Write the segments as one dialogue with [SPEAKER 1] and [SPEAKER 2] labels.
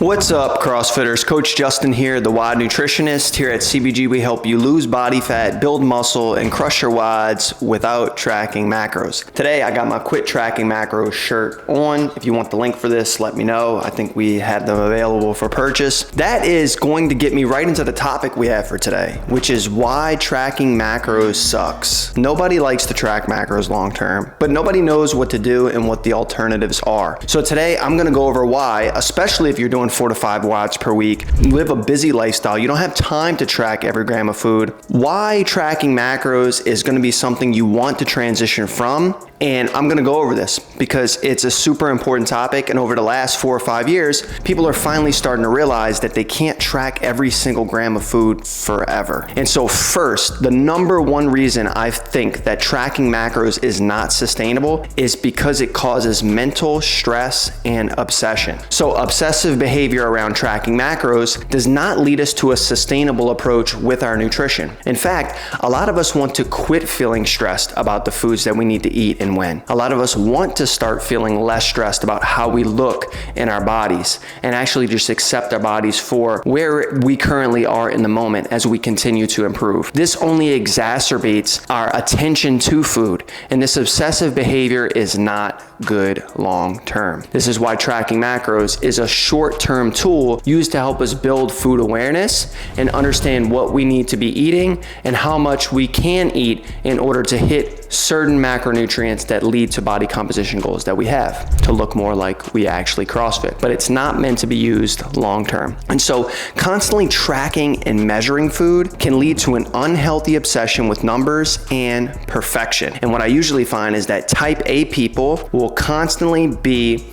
[SPEAKER 1] What's up, CrossFitters? Coach Justin here, the WOD nutritionist. Here at CBG, we help you lose body fat, build muscle, and crush your WODs without tracking macros. Today, I got my Quit Tracking Macros shirt on. If you want the link for this, let me know. I think we had them available for purchase. That is going to get me right into the topic we have for today, which is why tracking macros sucks. Nobody likes to track macros long term, but nobody knows what to do and what the alternatives are. So today, I'm gonna go over why, especially if you're doing 4 to 5 watts per week, live a busy lifestyle, you don't have time to track every gram of food, why tracking macros is going to be something you want to transition from. And I'm going to go over this because it's a super important topic, and over the last 4 or 5 years, people are finally starting to realize that they can't track every single gram of food forever. And so first, the number one reason I think that tracking macros is not sustainable is because it causes mental stress and obsession. So obsessive behavior around tracking macros does not lead us to a sustainable approach with our nutrition. In fact, a lot of us want to quit feeling stressed about the foods that we need to eat and when. A lot of us want to start feeling less stressed about how we look in our bodies and actually just accept our bodies for where we currently are in the moment as we continue to improve. This only exacerbates our attention to food, and this obsessive behavior is not good long term. This is why tracking macros is a short-term tool used to help us build food awareness and understand what we need to be eating and how much we can eat in order to hit certain macronutrients that lead to body composition goals that we have to look more like we actually CrossFit. But it's not meant to be used long term. And so constantly tracking and measuring food can lead to an unhealthy obsession with numbers and perfection. And what I usually find is that type A people will constantly be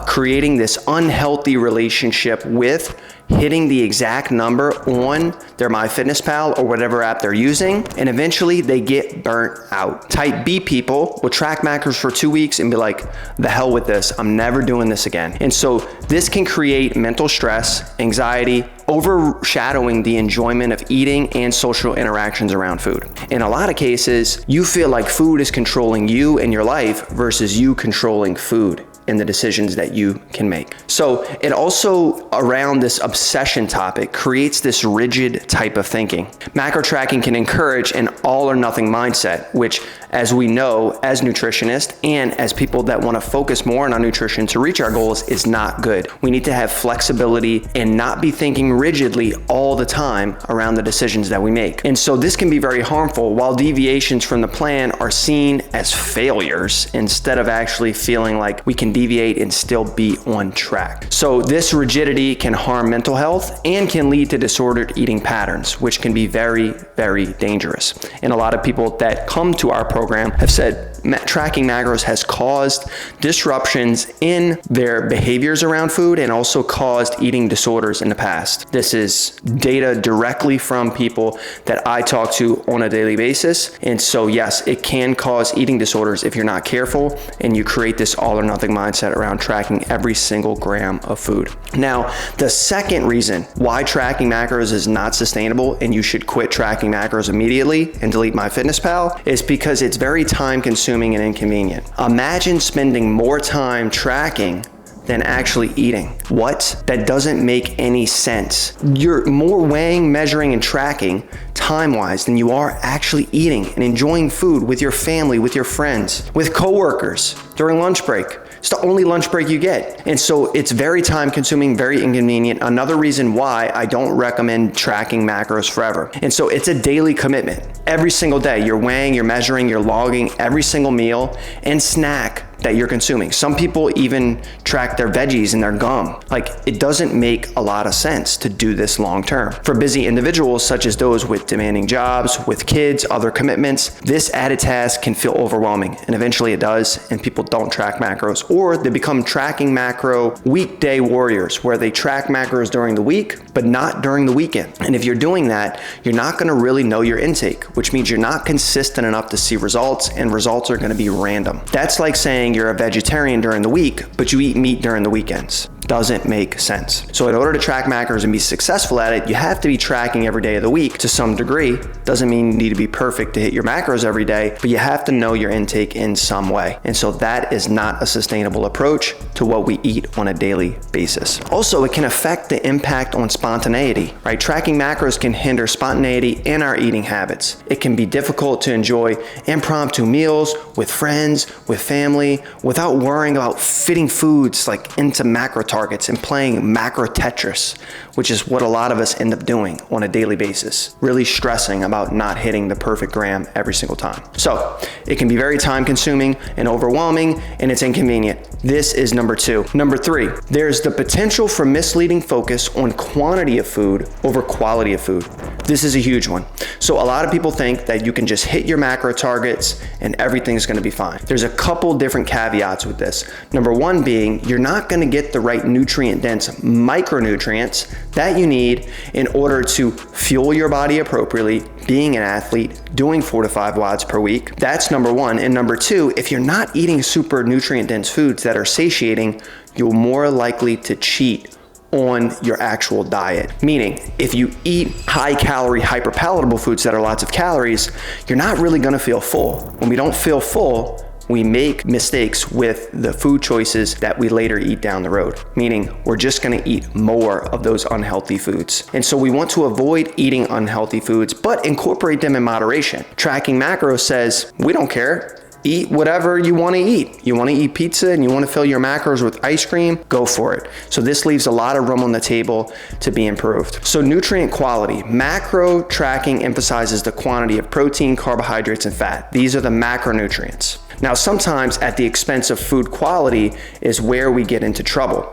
[SPEAKER 1] creating this unhealthy relationship with hitting the exact number on their MyFitnessPal or whatever app they're using, and eventually they get burnt out. Type B people will track macros for 2 weeks and be like, the hell with this, I'm never doing this again. And so this can create mental stress, anxiety, overshadowing the enjoyment of eating and social interactions around food. In a lot of cases, you feel like food is controlling you and your life versus you controlling food and the decisions that you can make. So it also, around this obsession topic, creates this rigid type of thinking. Macro tracking can encourage an all or nothing mindset, which, as we know, as nutritionists and as people that want to focus more on our nutrition to reach our goals, is not good. We need to have flexibility and not be thinking rigidly all the time around the decisions that we make. And so this can be very harmful, while deviations from the plan are seen as failures instead of actually feeling like we can deviate and still be on track. So this rigidity can harm mental health and can lead to disordered eating patterns, which can be very, very dangerous. And a lot of people that come to our program have said tracking macros has caused disruptions in their behaviors around food and also caused eating disorders in the past. This is data directly from people that I talk to on a daily basis. And so yes, it can cause eating disorders if you're not careful and you create this all or nothing mindset around tracking every single gram of food. Now, the second reason why tracking macros is not sustainable and you should quit tracking macros immediately and delete MyFitnessPal is because it's very time consuming and inconvenient. Imagine spending more time tracking than actually eating. What? That doesn't make any sense. You're more weighing, measuring, and tracking time-wise than you are actually eating and enjoying food with your family, with your friends, with coworkers during lunch break. It's the only lunch break you get. And so it's very time consuming, very inconvenient. Another reason why I don't recommend tracking macros forever. And so it's a daily commitment. Every single day, you're weighing, you're measuring, you're logging every single meal and snack that you're consuming. Some people even track their veggies and their gum. Like, it doesn't make a lot of sense to do this long term. For busy individuals, such as those with demanding jobs, with kids, other commitments, this added task can feel overwhelming, and eventually it does, and people don't track macros, or they become tracking macro weekday warriors, where they track macros during the week, but not during the weekend. And if you're doing that, you're not gonna really know your intake, which means you're not consistent enough to see results, and results are gonna be random. That's like saying saying you're a vegetarian during the week, but you eat meat during the weekends. Doesn't make sense. So in order to track macros and be successful at it, you have to be tracking every day of the week to some degree. Doesn't mean you need to be perfect to hit your macros every day, but you have to know your intake in some way. And so that is not a sustainable approach to what we eat on a daily basis. Also, it can affect the impact on spontaneity, right? Tracking macros can hinder spontaneity in our eating habits. It can be difficult to enjoy impromptu meals with friends, with family, without worrying about fitting foods like into macro targets and playing macro Tetris, which is what a lot of us end up doing on a daily basis, really stressing about not hitting the perfect gram every single time. So it can be very time consuming and overwhelming, and it's inconvenient. This is number 2. Number 3, there's the potential for misleading focus on quantity of food over quality of food. This is a huge one. So a lot of people think that you can just hit your macro targets and everything's gonna be fine. There's a couple different caveats with this. Number 1 being, you're not gonna get the right nutrient-dense micronutrients that you need in order to fuel your body appropriately, being an athlete, doing 4 to 5 WODs per week. That's number 1. And number 2, if you're not eating super nutrient-dense foods that are satiating, you're more likely to cheat on your actual diet. Meaning, if you eat high-calorie, hyper-palatable foods that are lots of calories, you're not really gonna feel full. When we don't feel full, we make mistakes with the food choices that we later eat down the road, meaning we're just gonna eat more of those unhealthy foods. And so we want to avoid eating unhealthy foods, but incorporate them in moderation. Tracking macros says, we don't care. Eat whatever you want to eat. You want to eat pizza and you want to fill your macros with ice cream, go for it. So this leaves a lot of room on the table to be improved. So nutrient quality. Macro tracking emphasizes the quantity of protein, carbohydrates, and fat. These are the macronutrients. Now, sometimes at the expense of food quality is where we get into trouble.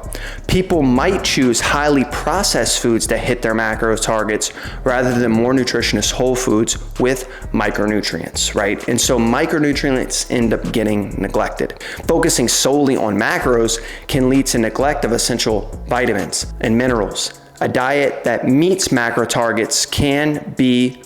[SPEAKER 1] People might choose highly processed foods that hit their macro targets rather than more nutritious whole foods with micronutrients, right? And so micronutrients end up getting neglected. Focusing solely on macros can lead to neglect of essential vitamins and minerals. A diet that meets macro targets can be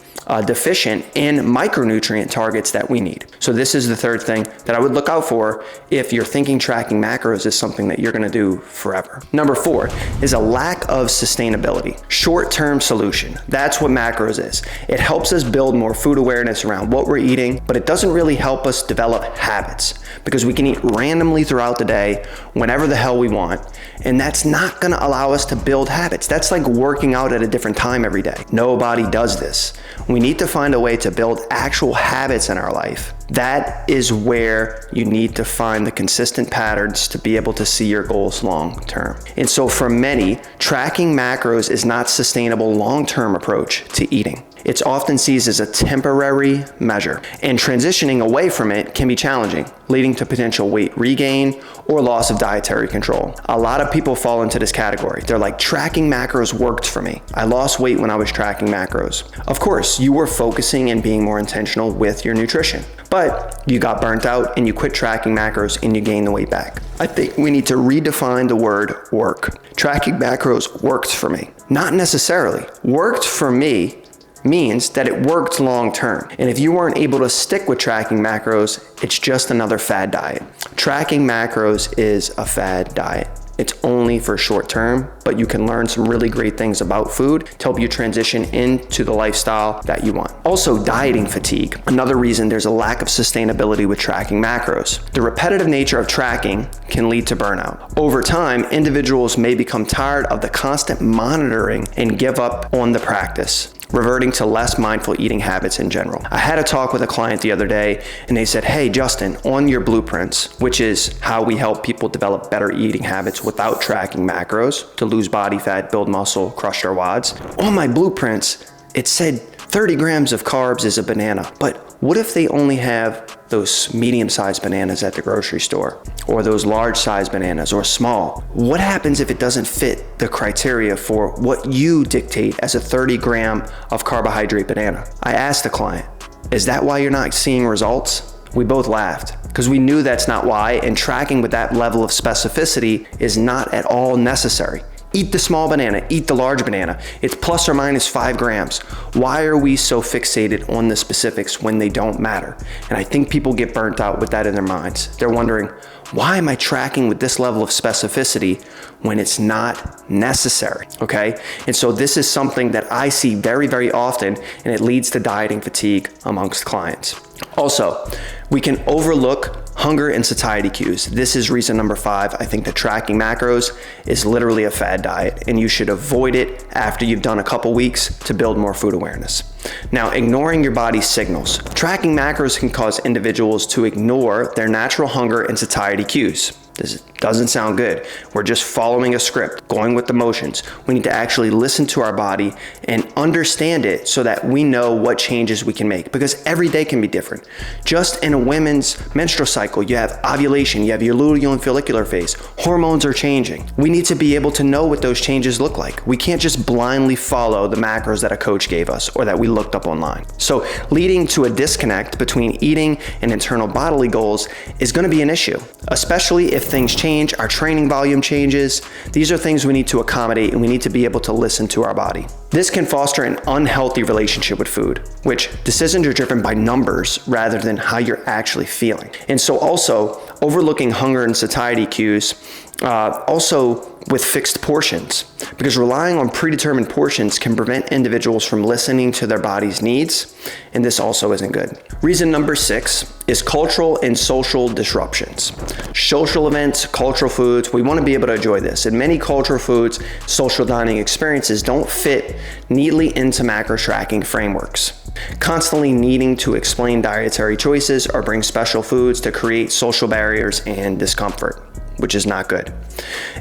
[SPEAKER 1] deficient in micronutrient targets that we need. So this is the third thing that I would look out for if you're thinking tracking macros is something that you're gonna do forever. Number 4 is a lack of sustainability. Short-term solution, that's what macros is. It helps us build more food awareness around what we're eating, but it doesn't really help us develop habits because we can eat randomly throughout the day, whenever the hell we want, and that's not gonna allow us to build habits. That's like working out at a different time every day. Nobody does this. We need to find a way to build actual habits in our life. That is where you need to find the consistent patterns to be able to see your goals long term. And so for many, tracking macros is not sustainable long-term approach to eating. It's often seen as a temporary measure, and transitioning away from it can be challenging, leading to potential weight regain or loss of dietary control. A lot of people fall into this category. They're like, tracking macros worked for me. I lost weight when I was tracking macros. Of course, you were focusing and being more intentional with your nutrition, but you got burnt out and you quit tracking macros and you gained the weight back. I think we need to redefine the word work. Tracking macros worked for me. Not necessarily. Worked for me means that it worked long term. And if you weren't able to stick with tracking macros, it's just another fad diet. Tracking macros is a fad diet. It's only for short term, but you can learn some really great things about food to help you transition into the lifestyle that you want. Also, dieting fatigue. Another reason there's a lack of sustainability with tracking macros. The repetitive nature of tracking can lead to burnout. Over time, individuals may become tired of the constant monitoring and give up on the practice, reverting to less mindful eating habits in general. I had a talk with a client the other day and they said, hey, Justin, on your blueprints, which is how we help people develop better eating habits without tracking macros to lose body fat, build muscle, crush their WODs. On my blueprints, it said 30 grams of carbs is a banana, but what if they only have those medium-sized bananas at the grocery store, or those large-sized bananas, or small? What happens if it doesn't fit the criteria for what you dictate as a 30 gram of carbohydrate banana? I asked the client, is that why you're not seeing results? We both laughed because we knew that's not why, and tracking with that level of specificity is not at all necessary. Eat the small banana, eat the large banana. It's plus or minus 5 grams. Why are we so fixated on the specifics when they don't matter? And I think people get burnt out with that in their minds. They're wondering, why am I tracking with this level of specificity when it's not necessary, okay? And so this is something that I see very, very often, and it leads to dieting fatigue amongst clients. Also, we can overlook hunger and satiety cues. This is reason number 5. I think that tracking macros is literally a fad diet, and you should avoid it after you've done a couple weeks to build more food awareness. Now, ignoring your body's signals. Tracking macros can cause individuals to ignore their natural hunger and satiety cues. This doesn't sound good. We're just following a script, going with the motions. We need to actually listen to our body and understand it so that we know what changes we can make, because every day can be different. Just in a women's menstrual cycle, you have ovulation, you have your luteal and follicular phase. Hormones are changing. We need to be able to know what those changes look like. We can't just blindly follow the macros that a coach gave us or that we looked up online. So leading to a disconnect between eating and internal bodily goals is going to be an issue, especially if things change, our training volume changes. These are things we need to accommodate, and we need to be able to listen to our body. This can foster an unhealthy relationship with food, which decisions are driven by numbers rather than how you're actually feeling. And so also overlooking hunger and satiety cues, also with fixed portions, because relying on predetermined portions can prevent individuals from listening to their body's needs, and this also isn't good. Reason number 6 is cultural and social disruptions. Social events, cultural foods, we want to be able to enjoy this. And many cultural foods, social dining experiences don't fit neatly into macro tracking frameworks. Constantly needing to explain dietary choices or bring special foods to create social barriers and discomfort, which is not good.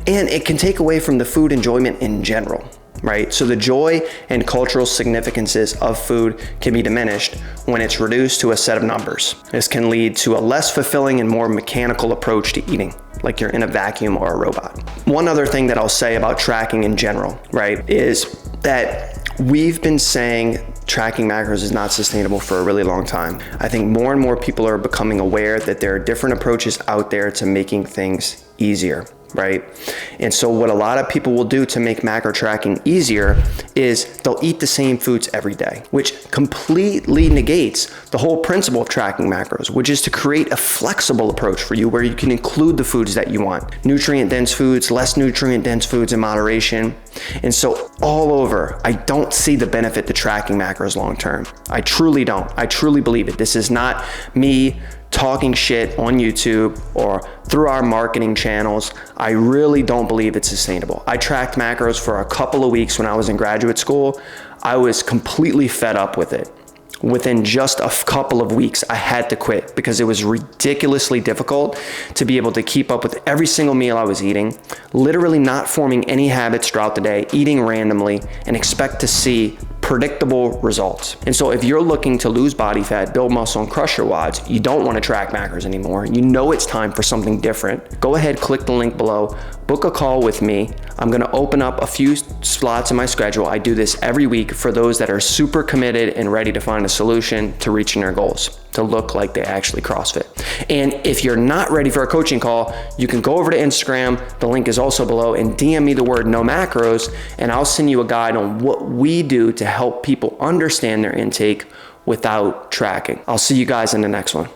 [SPEAKER 1] And it can take away from the food enjoyment in general, right? So the joy and cultural significances of food can be diminished when it's reduced to a set of numbers. This can lead to a less fulfilling and more mechanical approach to eating, like you're in a vacuum or a robot. One other thing that I'll say about tracking in general, right, is that we've been saying tracking macros is not sustainable for a really long time. I think more and more people are becoming aware that there are different approaches out there to making things easier, right? And so what a lot of people will do to make macro tracking easier is they'll eat the same foods every day, which completely negates the whole principle of tracking macros, which is to create a flexible approach for you where you can include the foods that you want. Nutrient-dense foods, less nutrient-dense foods in moderation. And so all over, I don't see the benefit to tracking macros long-term. I truly don't. I truly believe it. This is not me talking shit on YouTube or through our marketing channels. I really don't believe it's sustainable. I tracked macros for a couple of weeks when I was in graduate school. I was completely fed up with it. Within just a couple of weeks, I had to quit because it was ridiculously difficult to be able to keep up with every single meal I was eating, literally not forming any habits throughout the day, eating randomly, and expect to see predictable results. And so if you're looking to lose body fat, build muscle, and crush your WODs, you don't want to track macros anymore. You know it's time for something different. Go ahead, click the link below, book a call with me. I'm going to open up a few slots in my schedule. I do this every week for those that are super committed and ready to find a solution to reaching their goals, to look like they actually CrossFit. And if you're not ready for a coaching call, you can go over to Instagram, the link is also below, and DM me the word no macros, and I'll send you a guide on what we do to help people understand their intake without tracking. I'll see you guys in the next one.